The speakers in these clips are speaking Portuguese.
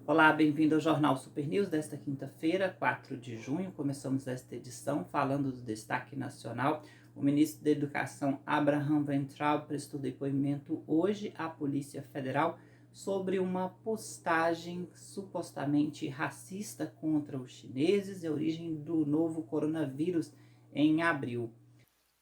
Olá, bem-vindo ao Jornal Super News desta quinta-feira, 4 de junho. Começamos esta edição falando do destaque nacional. O ministro da Educação, Abraham Weintraub, prestou depoimento hoje à Polícia Federal sobre uma postagem supostamente racista contra os chineses e a origem do novo coronavírus em abril.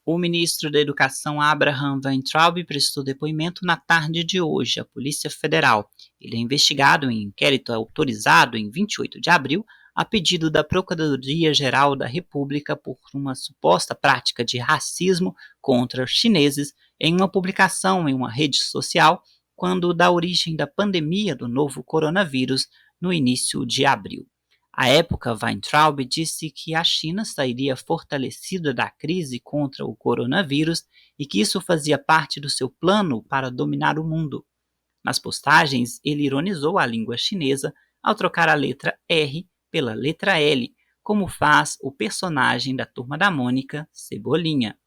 O ministro da Educação, Abraham Weintraub, prestou depoimento na tarde de hoje à Polícia Federal. Ele é investigado em inquérito autorizado em 28 de abril, a pedido da Procuradoria-Geral da República por uma suposta prática de racismo contra os chineses em uma publicação em uma rede social, quando da origem da pandemia do novo coronavírus no início de abril. À época, Weintraub disse que a China sairia fortalecida da crise contra o coronavírus e que isso fazia parte do seu plano para dominar o mundo. Nas postagens, ele ironizou a língua chinesa ao trocar a letra R pela letra L, como faz o personagem da Turma da Mônica, Cebolinha.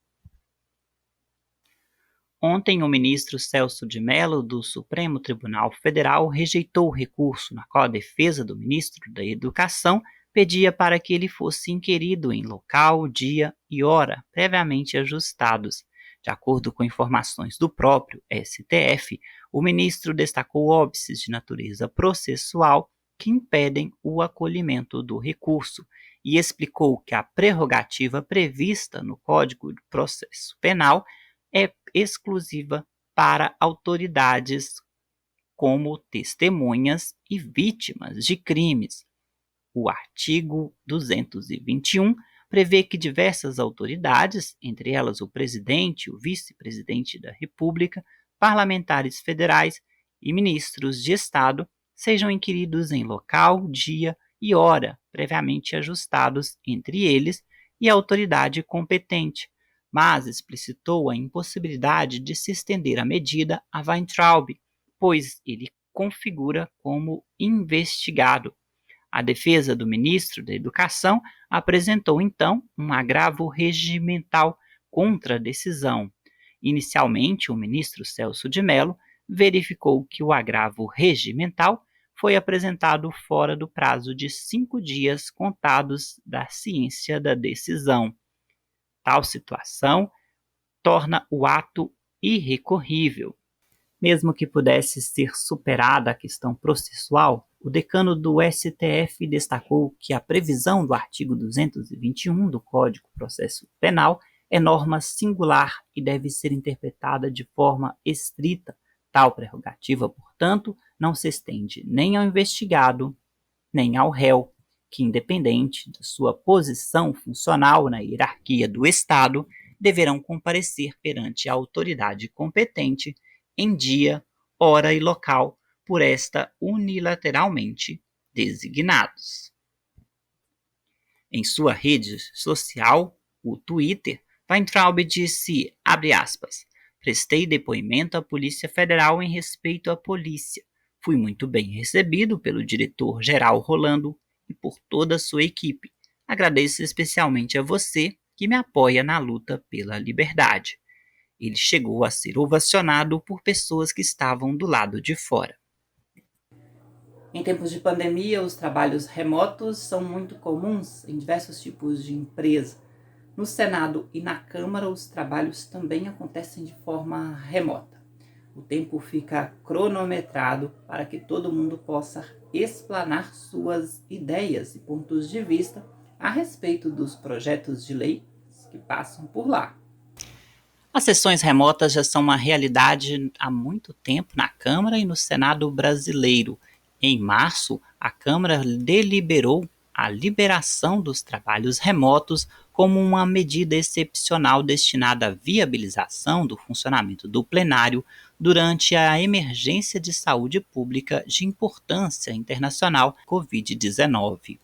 Ontem, o ministro Celso de Mello, do Supremo Tribunal Federal, rejeitou o recurso na qual a defesa do ministro da Educação pedia para que ele fosse inquirido em local, dia e hora previamente ajustados. De acordo com informações do próprio STF, o ministro destacou óbices de natureza processual que impedem o acolhimento do recurso e explicou que a prerrogativa prevista no Código de Processo Penal é exclusiva para autoridades como testemunhas e vítimas de crimes. O artigo 221 prevê que diversas autoridades, entre elas o presidente e o vice-presidente da República, parlamentares federais e ministros de Estado, sejam inquiridos em local, dia e hora previamente ajustados entre eles e a autoridade competente, mas explicitou a impossibilidade de se estender a medida a Weintraub, pois ele configura como investigado. A defesa do ministro da Educação apresentou, então, um agravo regimental contra a decisão. Inicialmente, o ministro Celso de Mello verificou que o agravo regimental foi apresentado fora do prazo de 5 dias contados da ciência da decisão. Tal situação torna o ato irrecorrível. Mesmo que pudesse ser superada a questão processual, o decano do STF destacou que a previsão do artigo 221 do Código de Processo Penal é norma singular e deve ser interpretada de forma estrita. Tal prerrogativa, portanto, não se estende nem ao investigado, nem ao réu, que, independente de sua posição funcional na hierarquia do Estado, deverão comparecer perante a autoridade competente em dia, hora e local por esta unilateralmente designados. Em sua rede social, o Twitter, Weintraub disse, abre aspas, prestei depoimento à Polícia Federal em respeito à polícia. Fui muito bem recebido pelo diretor-geral Rolando e por toda a sua equipe. Agradeço especialmente a você que me apoia na luta pela liberdade. Ele chegou a ser ovacionado por pessoas que estavam do lado de fora. Em tempos de pandemia, os trabalhos remotos são muito comuns em diversos tipos de empresa. No Senado e na Câmara, os trabalhos também acontecem de forma remota. O tempo fica cronometrado para que todo mundo possa explanar suas ideias e pontos de vista a respeito dos projetos de lei que passam por lá. As sessões remotas já são uma realidade há muito tempo na Câmara e no Senado brasileiro. Em março, a Câmara deliberou a liberação dos trabalhos remotos como uma medida excepcional destinada à viabilização do funcionamento do plenário durante a emergência de saúde pública de importância internacional Covid-19.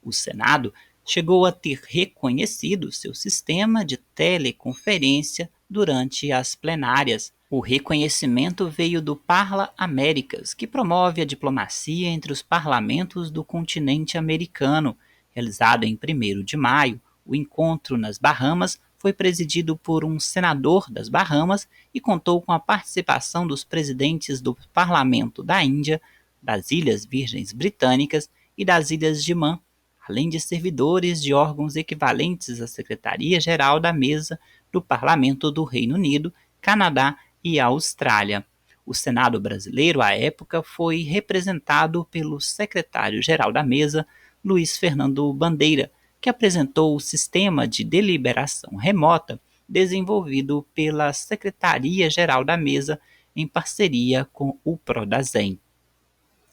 O Senado chegou a ter reconhecido seu sistema de teleconferência durante as plenárias. O reconhecimento veio do Parla Américas, que promove a diplomacia entre os parlamentos do continente americano. Realizado em 1º de maio, o encontro nas Bahamas foi presidido por um senador das Bahamas e contou com a participação dos presidentes do Parlamento da Índia, das Ilhas Virgens Britânicas e das Ilhas de Man, além de servidores de órgãos equivalentes à Secretaria-Geral da Mesa do Parlamento do Reino Unido, Canadá e Austrália. O Senado brasileiro, à época, foi representado pelo secretário-geral da Mesa, Luiz Fernando Bandeira, que apresentou o sistema de deliberação remota desenvolvido pela Secretaria-Geral da Mesa em parceria com o Prodasem.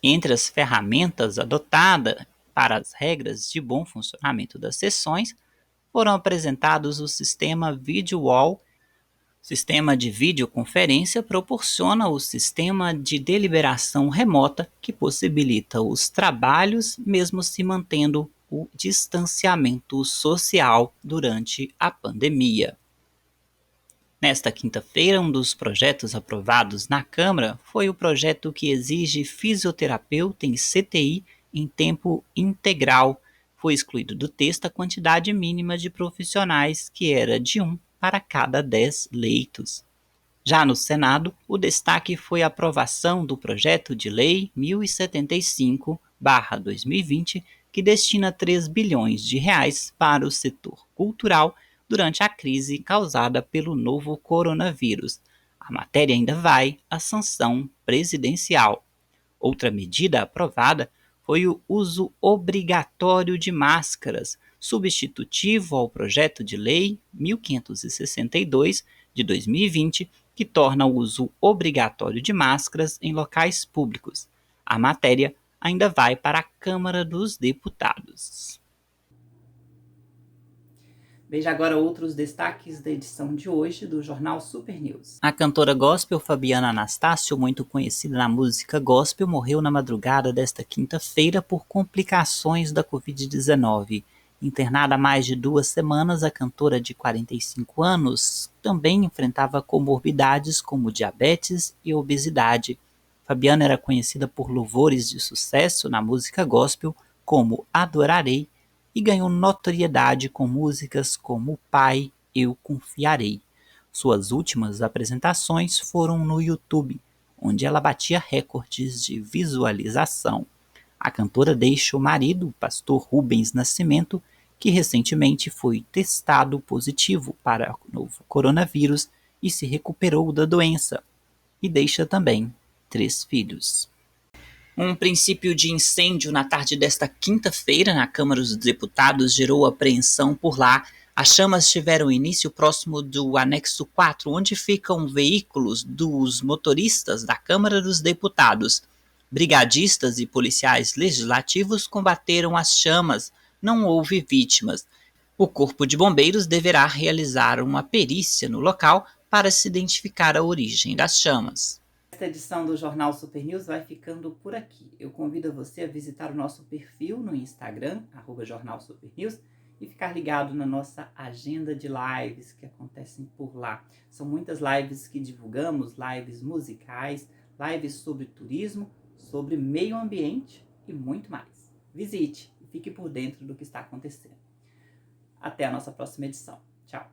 Entre as ferramentas adotadas para as regras de bom funcionamento das sessões, foram apresentados o sistema VideoWall. O sistema de videoconferência proporciona o sistema de deliberação remota que possibilita os trabalhos mesmo se mantendo o distanciamento social durante a pandemia. Nesta quinta-feira, um dos projetos aprovados na Câmara foi o projeto que exige fisioterapeuta em CTI em tempo integral. Foi excluído do texto a quantidade mínima de profissionais, que era de 1 para cada 10 leitos. Já no Senado, o destaque foi a aprovação do projeto de lei 1075/2020, que destina 3 bilhões de reais para o setor cultural durante a crise causada pelo novo coronavírus. A matéria ainda vai à sanção presidencial. Outra medida aprovada foi o uso obrigatório de máscaras, substitutivo ao projeto de lei 1562 de 2020, que torna o uso obrigatório de máscaras em locais públicos. A matéria ainda vai para a Câmara dos Deputados. Veja agora outros destaques da edição de hoje do Jornal Super News. A cantora gospel Fabiana Anastácio, muito conhecida na música gospel, morreu na madrugada desta quinta-feira por complicações da Covid-19. Internada há mais de 2 semanas, a cantora de 45 anos também enfrentava comorbidades como diabetes e obesidade. Fabiana era conhecida por louvores de sucesso na música gospel, como Adorarei, e ganhou notoriedade com músicas como Pai, Eu Confiarei. Suas últimas apresentações foram no YouTube, onde ela batia recordes de visualização. A cantora deixa o marido, o pastor Rubens Nascimento, que recentemente foi testado positivo para o novo coronavírus e se recuperou da doença, e deixa também 3 filhos. Um princípio de incêndio na tarde desta quinta-feira na Câmara dos Deputados gerou apreensão por lá. As chamas tiveram início próximo do anexo 4, onde ficam veículos dos motoristas da Câmara dos Deputados. Brigadistas e policiais legislativos combateram as chamas. Não houve vítimas. O Corpo de Bombeiros deverá realizar uma perícia no local para se identificar a origem das chamas. Esta edição do Jornal Super News vai ficando por aqui. Eu convido você a visitar o nosso perfil no Instagram, @Jornal Super News, e ficar ligado na nossa agenda de lives que acontecem por lá. São muitas lives que divulgamos, lives musicais, lives sobre turismo, sobre meio ambiente e muito mais. Visite e fique por dentro do que está acontecendo. Até a nossa próxima edição. Tchau!